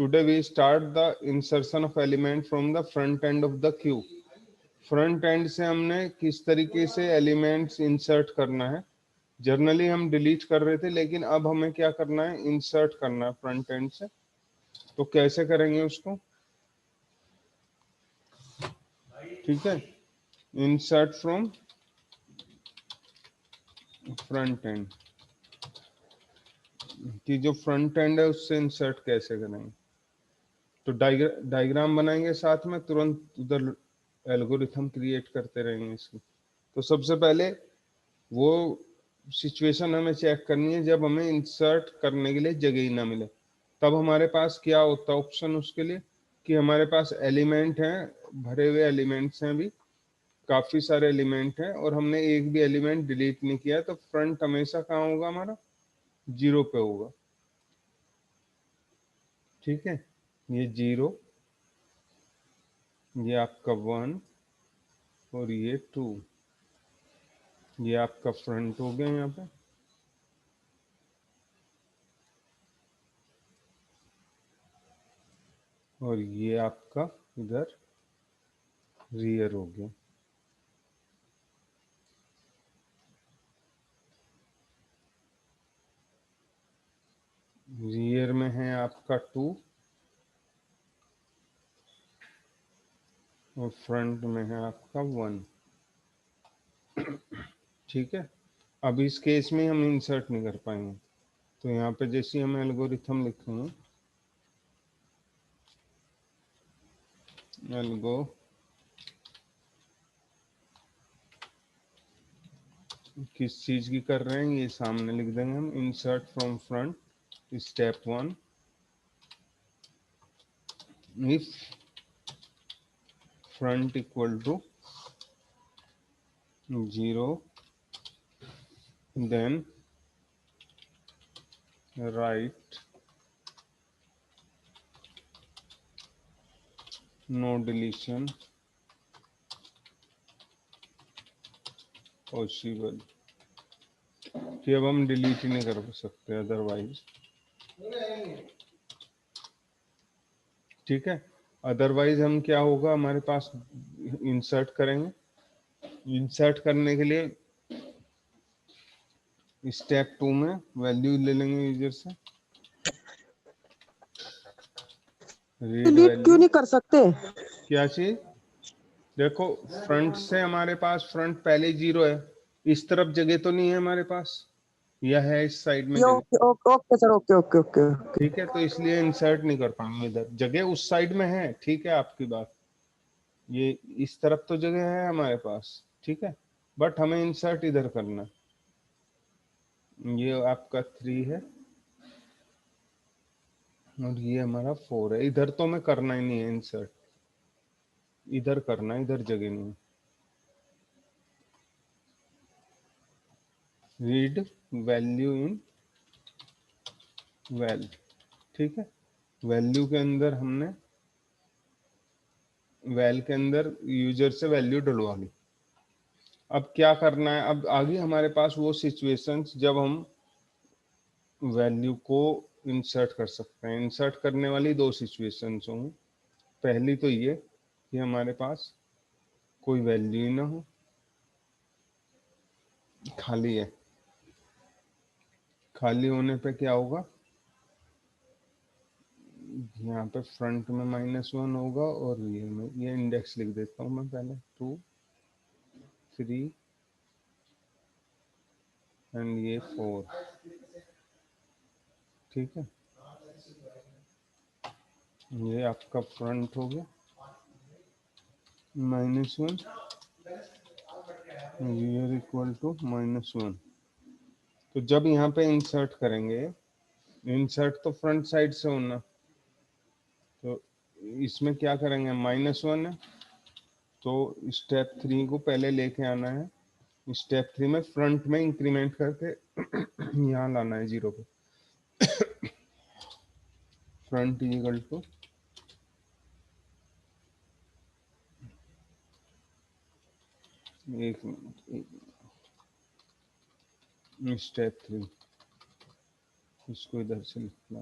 Today we start the insertion of element from the front end of the queue. Front end से हमने किस तरीके से elements insert करना है। जर्नली हम डिलीट कर रहे थे, लेकिन अब हमें क्या करना है, इंसर्ट करना है फ्रंट एंड से। तो कैसे करेंगे उसको, ठीक है, इंसर्ट फ्रॉम फ्रंट एंड, कि जो फ्रंट एंड है उससे इंसर्ट कैसे करेंगे। तो डायग्राम बनाएंगे साथ में, तुरंत उधर एल्गोरिथम क्रिएट करते रहेंगे इसकी। तो सबसे पहले वो सिचुएशन हमें चेक करनी है जब हमें इंसर्ट करने के लिए जगह ही ना मिले। तब हमारे पास क्या होता है ऑप्शन उसके लिए, कि हमारे पास एलिमेंट हैं, भरे हुए एलिमेंट्स हैं, भी काफी सारे एलिमेंट हैं, और हमने एक भी एलिमेंट डिलीट नहीं किया, तो फ्रंट हमेशा कहाँ होगा, हमारा 0 पे होगा। ठीक है, ये 0, ये आपका 1 और ये 2, ये आपका फ्रंट हो गया यहाँ पे। और ये आपका इधर रियर हो गया। रियर में है आपका 2 और फ्रंट में है आपका 1। ठीक है, अब इस केस में हम इंसर्ट नहीं कर पाएंगे। तो यहाँ पे जैसे हम एल्गोरिथम लिखेंगे, एल्गो किस चीज की कर रहे हैं ये सामने लिख देंगे हम, insert from front step 1, if front equal to 0 then write no deletion possible, कि अब हम डिलीट ही नहीं कर सकते अदरवाइज। ठीक है, अदरवाइज हम क्या होगा, हमारे पास इंसर्ट करेंगे। इंसर्ट करने के लिए स्टेप 2 में वैल्यू ले लेंगे यूजर से, रीड डिलीट क्यों वैल्यू। नहीं कर सकते? क्या चीज, देखो फ्रंट से हमारे पास, फ्रंट पहले 0 है, इस तरफ जगह तो नहीं है हमारे पास, यह है इस साइड में जगह। Okay okay okay sir, okay okay okay. ठीक है, तो इसलिए इंसर्ट नहीं कर पाएंगे इधर, जगह उस साइड में है। ठीक है आपकी बात, ये इस तरफ तो जगह है हमारे पास, ठीक है, बट हमें इंसर्ट इधर करना है। ये आपका 3 है और ये हमारा 4 है। इधर तो हमें करना ही नहीं है इंसर्ट, इधर करना है, इधर जगह नहीं। रीड वैल्यू इन वैल, ठीक है, वैल्यू के अंदर हमने, वैल के अंदर यूजर से वैल्यू डलवा ली। अब क्या करना है, अब आगे हमारे पास वो सिचुएशंस जब हम वैल्यू को इंसर्ट कर सकते हैं। इंसर्ट करने वाली 2 सिचुएशंस होंगी। पहली तो ये कि हमारे पास कोई वैल्यू ही ना हो, खाली है। खाली होने पे क्या होगा, यहाँ पे फ्रंट में -1 होगा और रियर में, ये इंडेक्स लिख देता हूँ मैं पहले, 2 3 एंड ये 4। ठीक है, ये आपका फ्रंट हो गया, -1, रियर इक्वल टू -1। तो जब यहाँ पे इंसर्ट करेंगे, इंसर्ट तो फ्रंट साइड से होना, तो इसमें क्या करेंगे, -1 है तो स्टेप 3 को पहले लेके आना है। स्टेप 3 में फ्रंट में इंक्रीमेंट करके यहाँ लाना है 0 पे। फ्रंट इक्वल टू एक स्टेप 3, इसको इधर से लिखना,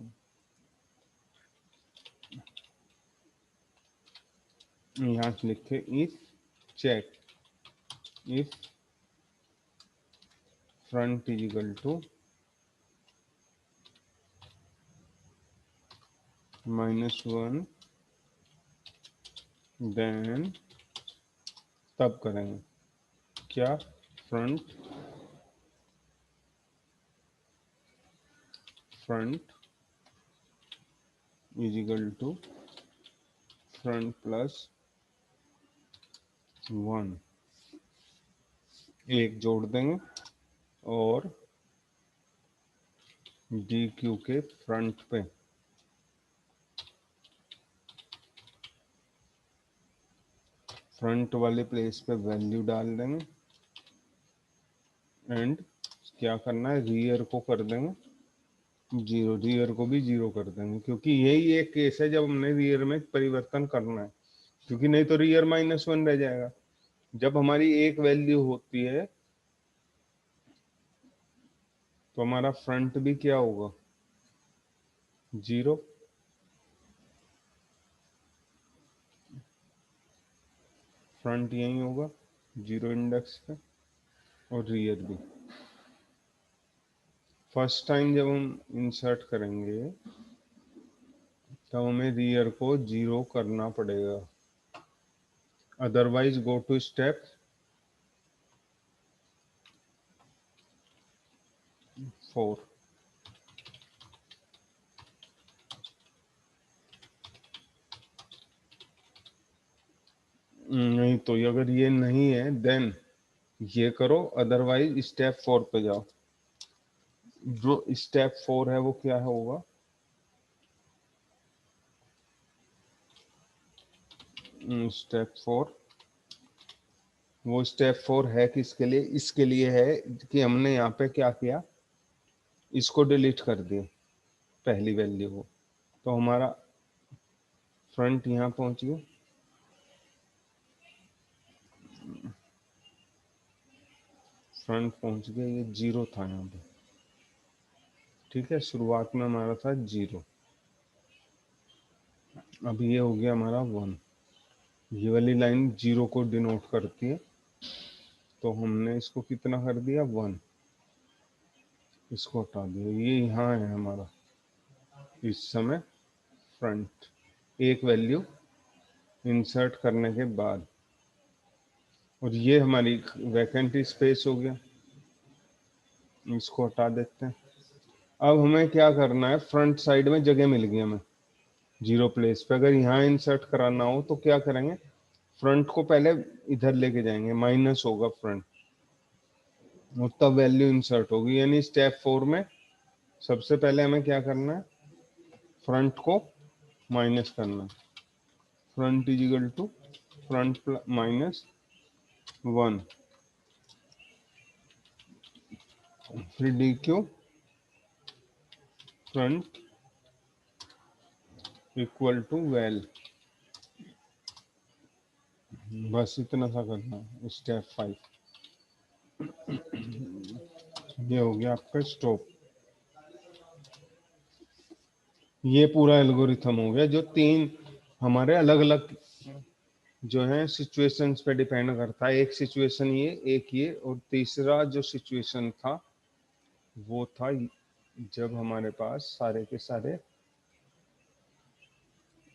यहाँ से लिखे if check if front is equal to -1 then तब करेंगे क्या, front is equal to front plus 1, एक जोड़ देंगे और डी क्यू के फ्रंट पे फ्रंट वाले प्लेस पे वैल्यू डाल देंगे एंड क्या करना है, रियर को कर देंगे 0, रियर को भी 0 कर देंगे, क्योंकि यही एक केस है जब हमने रियर में परिवर्तन करना है, क्योंकि नहीं तो रियर -1 रह जाएगा। जब हमारी एक वैल्यू होती है तो हमारा फ्रंट भी क्या होगा, 0, फ्रंट यही होगा 0 इंडेक्स पे और रियर भी। फर्स्ट टाइम जब हम इंसर्ट करेंगे तब हमें रियर को 0 करना पड़ेगा, अदरवाइज गो टू स्टेप 4। नहीं तो अगर ये नहीं है देन ये करो, अदरवाइज स्टेप 4 पे जाओ। जो स्टेप 4 है वो क्या होगा, स्टेप 4, वो स्टेप 4 है किसके लिए, इसके लिए है कि हमने यहाँ पे क्या किया, इसको डिलीट कर दिया पहली वैल्यू को, तो हमारा फ्रंट यहाँ पहुंच गया, फ्रंट पहुंच गया, ये 0 था यहाँ पे, ठीक है, शुरुआत में हमारा था 0, अब ये हो गया हमारा 1, ये वाली लाइन 0 को डिनोट करती है, तो हमने इसको कितना कर दिया 1, इसको हटा दिया, ये यहाँ है हमारा इस समय फ्रंट, एक वैल्यू इंसर्ट करने के बाद, और ये हमारी वैकेंट स्पेस हो गया, इसको हटा देते हैं। अब हमें क्या करना है, फ्रंट साइड में जगह मिल गई हमें 0 प्लेस पे, अगर यहाँ इंसर्ट कराना हो तो क्या करेंगे, फ्रंट को पहले इधर लेके जाएंगे, माइनस होगा फ्रंट, और तब वैल्यू इंसर्ट होगी, यानी स्टेप 4 में सबसे पहले हमें क्या करना है, फ्रंट को माइनस करना है, front is equal to front -1, फिर D Q front equal to val, बस इतना सा करना है, स्टेप 5, ये हो गया आपका स्टॉप। ये पूरा एल्गोरिथम हो गया, जो 3 हमारे अलग अलग जो है सिचुएशंस पे डिपेंड करता है, एक सिचुएशन ये, एक ये, और तीसरा जो सिचुएशन था वो था जब हमारे पास सारे के सारे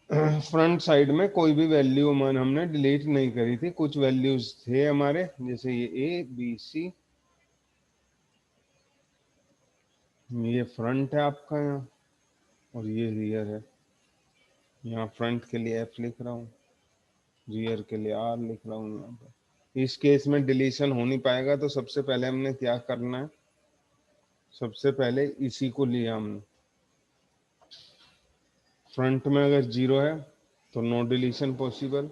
फ्रंट साइड में कोई भी वैल्यू हमने डिलीट नहीं करी थी, कुछ वैल्यूज थे हमारे, जैसे ये ए बी सी, ये फ्रंट है आपका यहाँ और ये रियर है, यहाँ फ्रंट के लिए एफ लिख रहा हूँ, रियर के लिए आर लिख रहा हूँ यहाँ पर। इस केस में डिलीशन हो नहीं पाएगा, तो सबसे पहले हमने क्या करना है, सबसे पहले इसी को लिया हमने, फ्रंट में अगर 0 है तो नो डिलीशन पॉसिबल,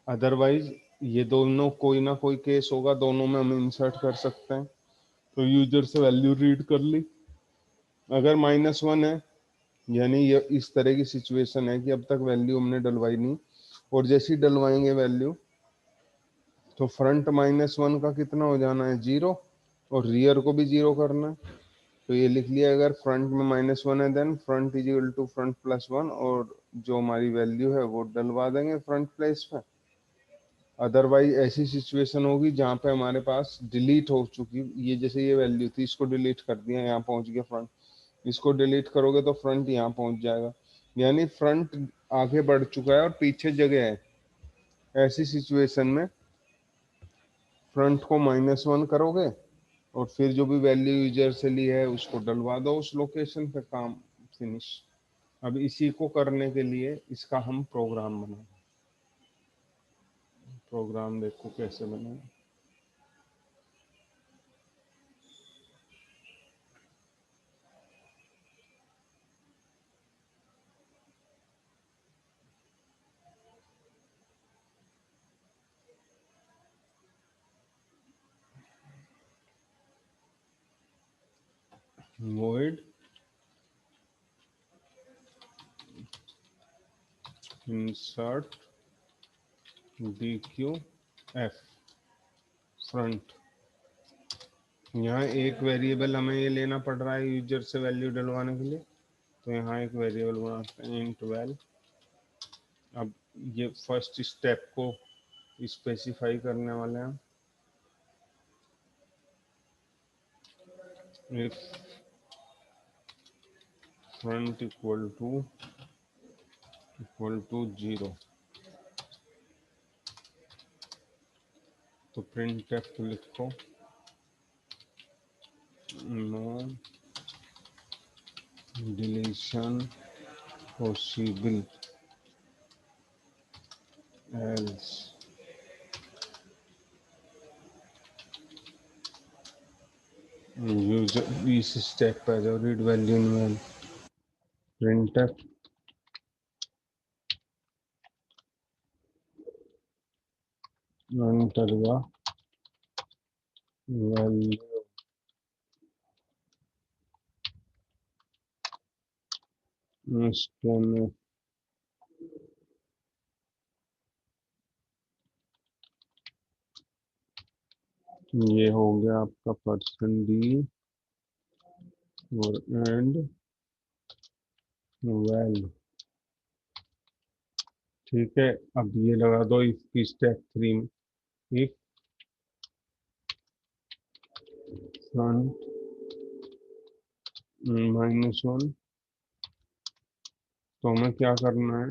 अदरवाइज ये दोनों कोई ना कोई केस होगा, दोनों में हम इंसर्ट कर सकते हैं, तो यूजर से वैल्यू रीड कर ली, अगर -1 है यानी ये इस तरह की सिचुएशन है कि अब तक वैल्यू हमने डलवाई नहीं, और जैसे ही डलवाएंगे वैल्यू तो फ्रंट -1 का कितना हो जाना है 0, और रियर को भी 0 करना है, तो ये लिख लिया, अगर फ्रंट में -1 है then front is equal to front plus 1, और जो हमारी वैल्यू है वो डलवा देंगे फ्रंट प्लेस पे। अदरवाइज ऐसी सिचुएशन होगी जहाँ पे हमारे पास डिलीट हो चुकी, ये जैसे ये वैल्यू थी इसको डिलीट कर दिया, यहाँ पहुंच गया फ्रंट, इसको डिलीट करोगे तो फ्रंट यहाँ पहुंच जाएगा, यानी फ्रंट आगे बढ़ चुका है और पीछे जगह है। ऐसी सिचुएशन में फ्रंट को -1 करोगे और फिर जो भी वैल्यू यूजर से ली है उसको डलवा दो उस लोकेशन पे, काम फिनिश। अब इसी को करने के लिए इसका हम प्रोग्राम बनाएं। प्रोग्राम देखो कैसे बनाएं। void insert dqf front. यहाँ एक वेरिएबल हमें ये लेना पड़ रहा है यूजर से वैल्यू डलवाने के लिए, तो यहाँ एक वेरिएबल बनाते हैं int val। अब ये फर्स्ट स्टेप को स्पेसिफाई करने वाले हैं। if front equal to 0, तो printf लिखो no deletion possible else. User इस स्टेप पे जाओ, read value in val, printf enter the value scanf। ये हो गया आपका %d और एंड वैल। ठीक है, अब ये लगा दो इफ की स्टेप 3 में, इफ फ्रंट -1, तो हमें क्या करना है,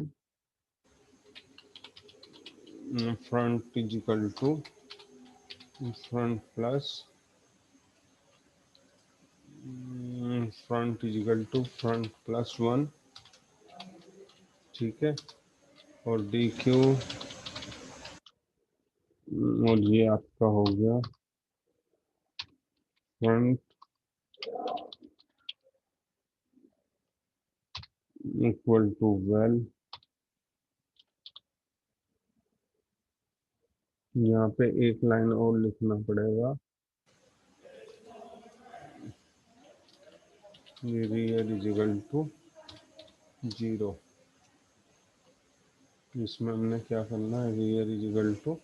front is equal to front plus front is equal to front plus 1। ठीक है, और डी क्यू, और ये आपका हो गया फ्रंट इक्वल टू वेल। यहाँ पे एक लाइन और लिखना पड़ेगा, रियर इज इक्वल टू 0। इसमें हमने क्या करना है, रियर इज इक्वल टू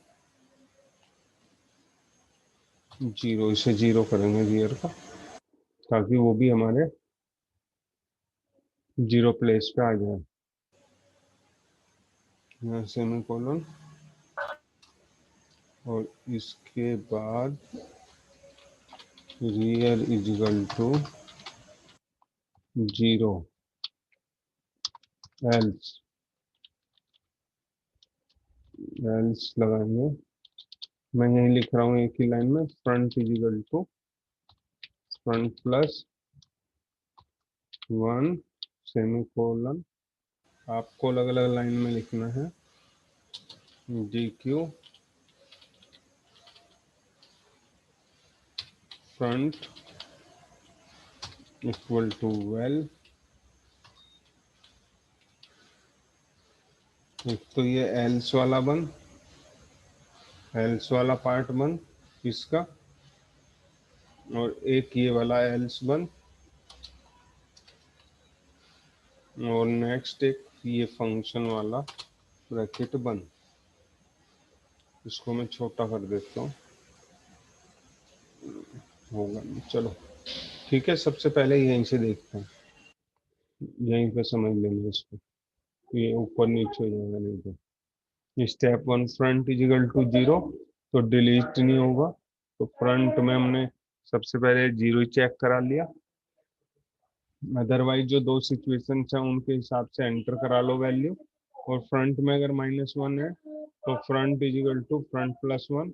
0, इसे 0 करेंगे रियर का, ताकि वो भी हमारे 0 प्लेस पे आ जाए। यहाँ सेमीकोलन, और इसके बाद rear is equal to 0 else, else लगाएंगे। मैं यही लिख रहा हूँ एक ही लाइन में, front is equal to front plus 1 semicolon. आपको अलग अलग लाइन में लिखना है, D Q front equal to val. एक तो ये एल्स वाला बंद, एल्स वाला पार्ट बंद इसका, और एक ये वाला एल्स बंद, और नेक्स्ट एक ये फंक्शन वाला ब्रैकेट बंद। इसको मैं छोटा कर देता हूँ, होगा नहीं, चलो। ठीक है, सबसे पहले यहीं से देखते हैं, यहीं पे समझ लेंगे इसको। ये ऊपर नीचे हो जाएगा नहीं तो। Step one, front is equal to zero, तो डिलीट नहीं होगा। तो फ्रंट में हमने सबसे पहले जीरो ही चेक करा लिया। अदरवाइज जो दो सिचुएशन है उनके हिसाब से एंटर करा लो वैल्यू। और फ्रंट में अगर -1 है तो front is equal to front plus one.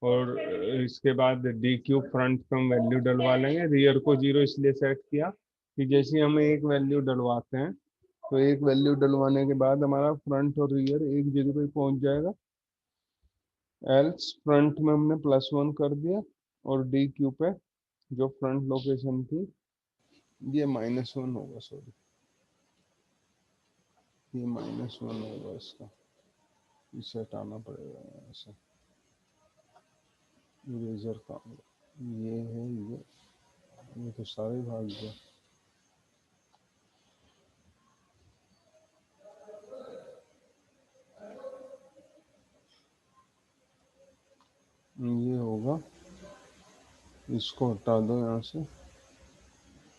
और इसके बाद डी क्यूब फ्रंट पे हम वैल्यू डलवा लेंगे। रियर को जीरो इसलिए सेट किया कि जैसे ही हम एक वैल्यू डलवाते हैं तो एक वैल्यू डलवाने के बाद हमारा फ्रंट और रियर एक जगह पे पहुंच जाएगा। एल्स फ्रंट में हमने +1 कर दिया, और डी क्यू पे जो फ्रंट लोकेशन थी, ये -1 होगा, सॉरी, ये -1 होगा इसका। इसे हटाना पड़ेगा यहाँ से, इरेजर का। ये है ये तो सारे भाग गया। ये होगा, इसको हटा दो यहाँ से।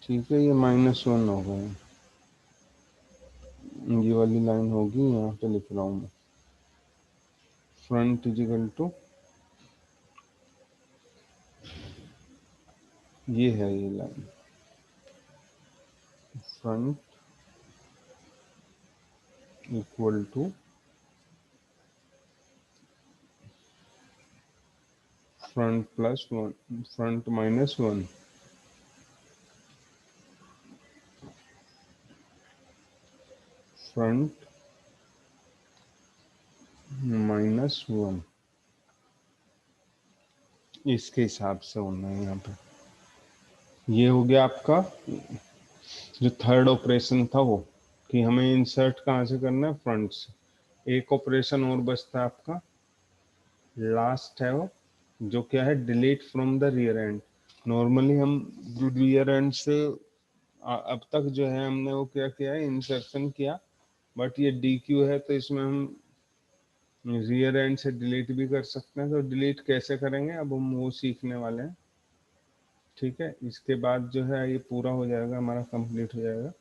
ठीक है, ये -1 हो गए। ये वाली लाइन होगी, यहाँ पे लिख रहा हूँ मैं, फ्रंट इजिकल टू, ये है ये line, front equal to front +1, front -1। Front -1, इसके हिसाब से होना है यहाँ पे। ये हो गया आपका जो थर्ड ऑपरेशन था वो, कि हमें इंसर्ट कहाँ से करना है, फ्रंट से। एक ऑपरेशन और बचता है आपका, लास्ट है वो, जो क्या है, delete from the rear and. Normally हम रियर एंड से अब तक जो है हमने वो क्या किया है, इंसर्शन किया। बट ये डी क्यू है तो इसमें हम रियर एंड से डिलीट भी कर सकते हैं। तो डिलीट कैसे करेंगे अब हम वो सीखने वाले हैं। ठीक है, इसके बाद जो है ये पूरा हो जाएगा, हमारा कंप्लीट हो जाएगा।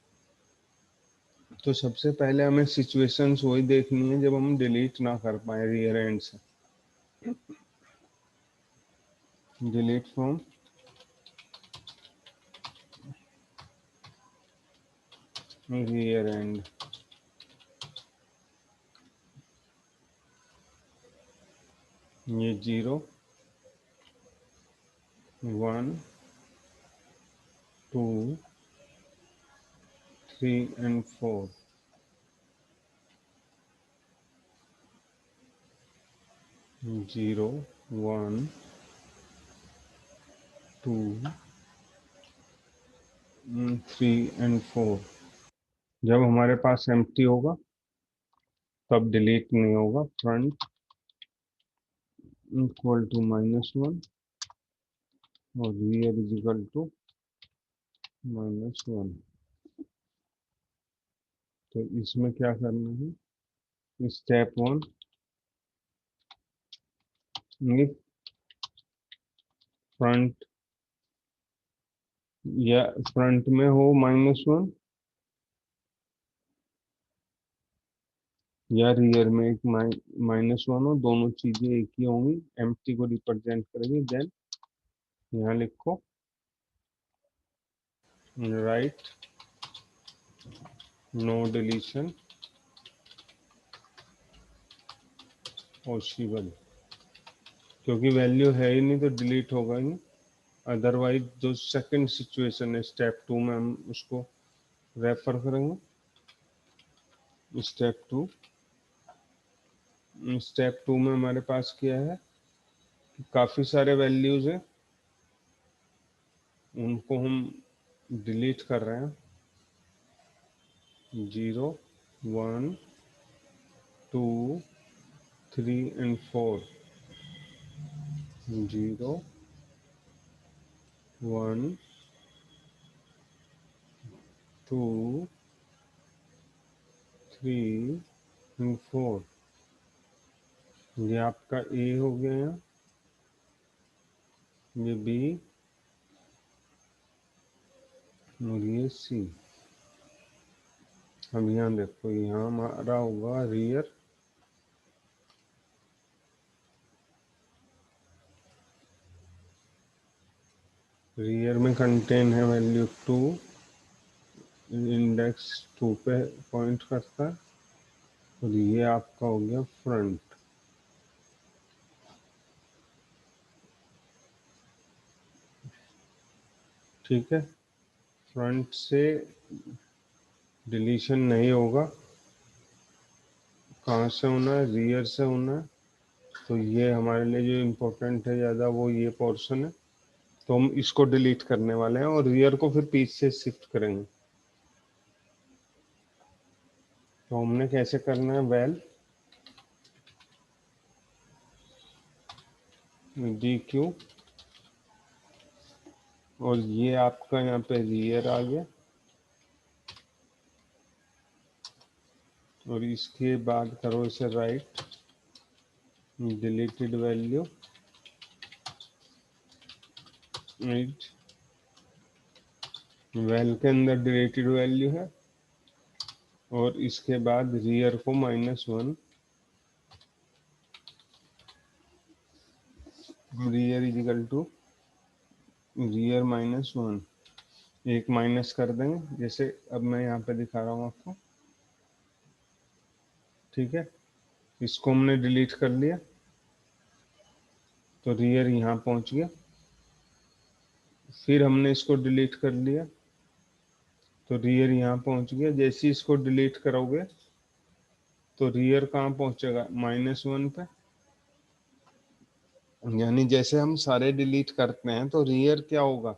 तो सबसे पहले हमें सिचुएशंस वही देखनी है जब हम डिलीट ना कर पाए रियर एंड से। डिलीट फ्रॉम रियर एंड, ये 0 1 2 3 एंड 4। 0 1 2 3 एंड 4। जब हमारे पास एम्प्टी होगा तब डिलीट नहीं होगा। फ्रंट इक्वल टू -1 और रियर इज इक्वल टू -1। तो इसमें क्या करना है, स्टेप वन, इफ फ्रंट या फ्रंट में हो -1 या रियर में एक -1 हो, दोनों चीजें एक ही होंगी, एम्प्टी को रिप्रेजेंट करेंगे। देन यहाँ लिखो, राइट नो डिलीशन पॉसिबल, क्योंकि वैल्यू है ही नहीं तो डिलीट होगा ही नहीं। अदरवाइज जो सेकंड सिचुएशन है स्टेप 2 में, हम उसको रेफर करेंगे। स्टेप 2, स्टेप 2 में हमारे पास क्या है, काफी सारे वैल्यूज हैं, उनको हम डिलीट कर रहे हैं। 0 1 2 3 एंड 4। 0 1 2 3 एंड 4। ये आपका ए हो गया, ये बी, और ये सी। अब यहाँ देखो, यहाँ हमारा होगा रियर, रियर में कंटेन है वैल्यू 2, इंडेक्स 2 पे पॉइंट करता है, और ये आपका हो गया फ्रंट। ठीक है, फ्रंट से डिलीशन नहीं होगा, कहाँ से होना है, रियर से होना है। तो ये हमारे लिए जो इम्पोर्टेंट है ज़्यादा वो ये पोर्शन है, तो हम इसको डिलीट करने वाले हैं और रियर को फिर पीछे से शिफ्ट करेंगे। तो हमने कैसे करना है, वेल डी क्यू, और ये आपका यहाँ पे रियर आ गया, और इसके बाद करो इसे right, deleted value right, well के अंदर डिलीटेड वैल्यू है, और इसके बाद रियर को -1, rear is equal to rear -1, एक माइनस कर देंगे, जैसे अब मैं यहाँ पे दिखा रहा हूँ आपको। ठीक है, इसको हमने डिलीट कर लिया, तो रियर यहाँ पहुँच गया, फिर हमने इसको डिलीट कर लिया, तो रियर यहाँ पहुँच गया। जैसे ही इसको डिलीट करोगे तो रियर कहाँ पहुँचेगा, -1 पे। यानी जैसे हम सारे डिलीट करते हैं तो रियर क्या होगा,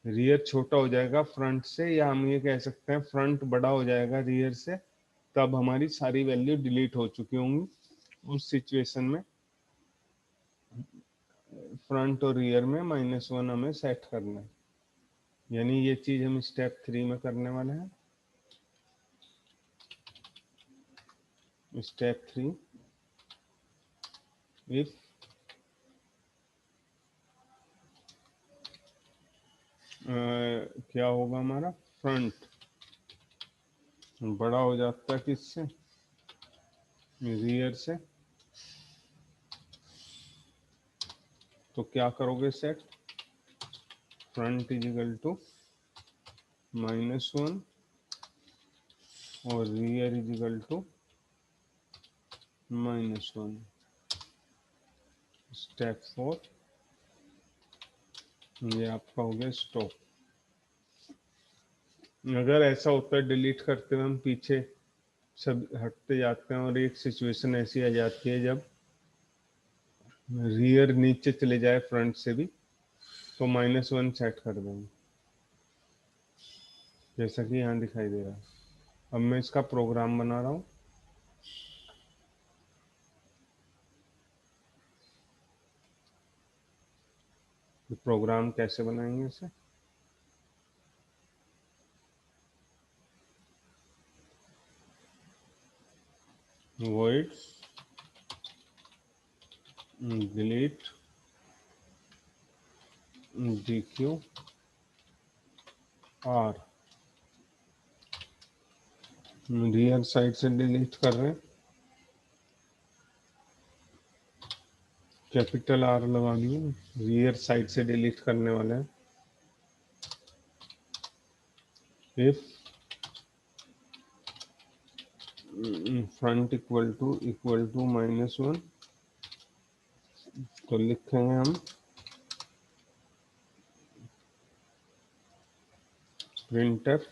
रियर छोटा हो जाएगा फ्रंट से, या हम ये कह सकते हैं फ्रंट बड़ा हो जाएगा रियर से। तब हमारी सारी वैल्यू डिलीट हो चुकी होंगी। उस सिचुएशन में फ्रंट और रियर में -1 हमें सेट करना है। यानी ये चीज हम स्टेप 3 में करने वाले हैं। स्टेप 3, इफ क्या होगा हमारा, फ्रंट बड़ा हो जाता है किससे, रियर से, तो क्या करोगे set, front is equal to -1 और rear is equal to -1। Step 4, ये आपका हो गया स्टॉप। अगर ऐसा होता है डिलीट करते हुए हम पीछे सब हटते जाते हैं और एक सिचुएशन ऐसी आ जाती है जब रियर नीचे चले जाए फ्रंट से भी, तो -1 सेट कर देंगे, जैसा कि यहाँ दिखाई दे रहा है। अब मैं इसका प्रोग्राम बना रहा हूँ। प्रोग्राम कैसे बनाएंगे इसे, void delete dq r, rear side से डिलीट कर रहे हैं, कैपिटल R लगा दिए, रियर साइड से डिलीट करने वाले हैं। इफ फ्रंट इक्वल टू -1, तो लिखेंगे हम printf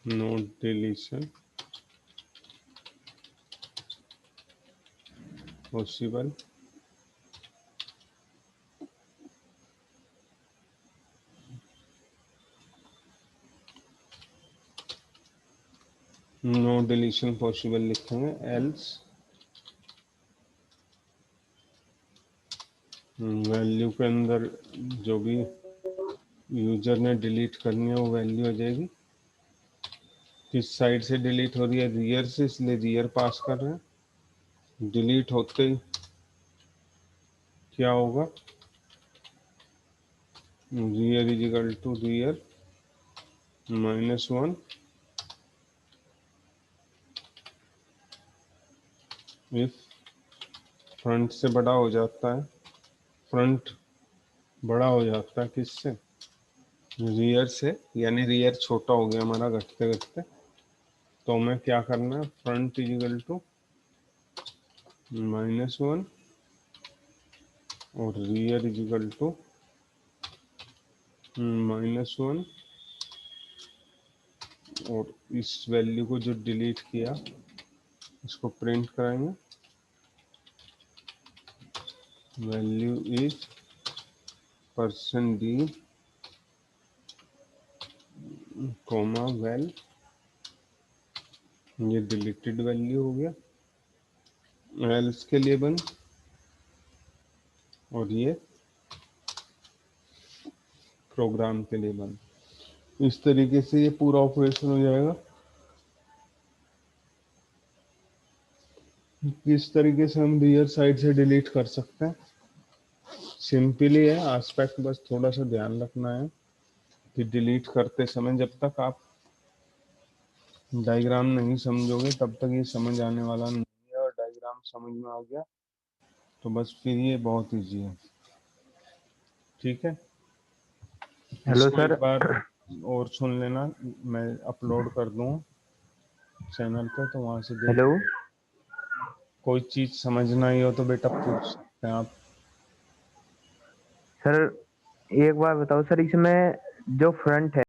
no deletion possible, no deletion possible लिखेंगे, एल्स वैल्यू के अंदर जो भी यूजर ने डिलीट करनी है वो वैल्यू आ जाएगी। किस साइड से डिलीट हो रही है, रियर से, इसलिए रियर पास कर रहे हैं। डिलीट होते ही क्या होगा, rear is equal to rear -1 if front से बड़ा हो जाता है, फ्रंट बड़ा हो जाता है किससे, रियर से, यानी रियर छोटा हो गया हमारा घटते घटते, तो हमें क्या करना है, फ्रंट इज इक्वल टू -1 और रियर इज इक्वल टू -1, और इस वैल्यू को जो डिलीट किया इसको प्रिंट कराएंगे, value is %d comma well, ये डिलीटेड वैल्यू हो गया, एल्स के लिए बंद, और ये प्रोग्राम के लिए बंद। इस तरीके से ये पूरा ऑपरेशन हो जाएगा। किस तरीके से हम रियर साइड से डिलीट कर सकते हैं, सिंपली है, एस्पेक्ट बस थोड़ा सा ध्यान रखना है कि डिलीट करते समय जब तक आप डायग्राम नहीं समझोगे तब तक ये समझ आने वाला नहीं है, और डायग्राम समझ में आ गया तो बस फिर ये बहुत इजी है। ठीक है, हेलो इसको सर। एक बार और सुन लेना, मैं अपलोड कर दूंगा चैनल पे, तो वहां से देख, हेलो कोई चीज समझना ही हो तो बेटा पूछ सकते हैं आप। सर, एक बार बताओ सर, इसमें जो फ्रंट है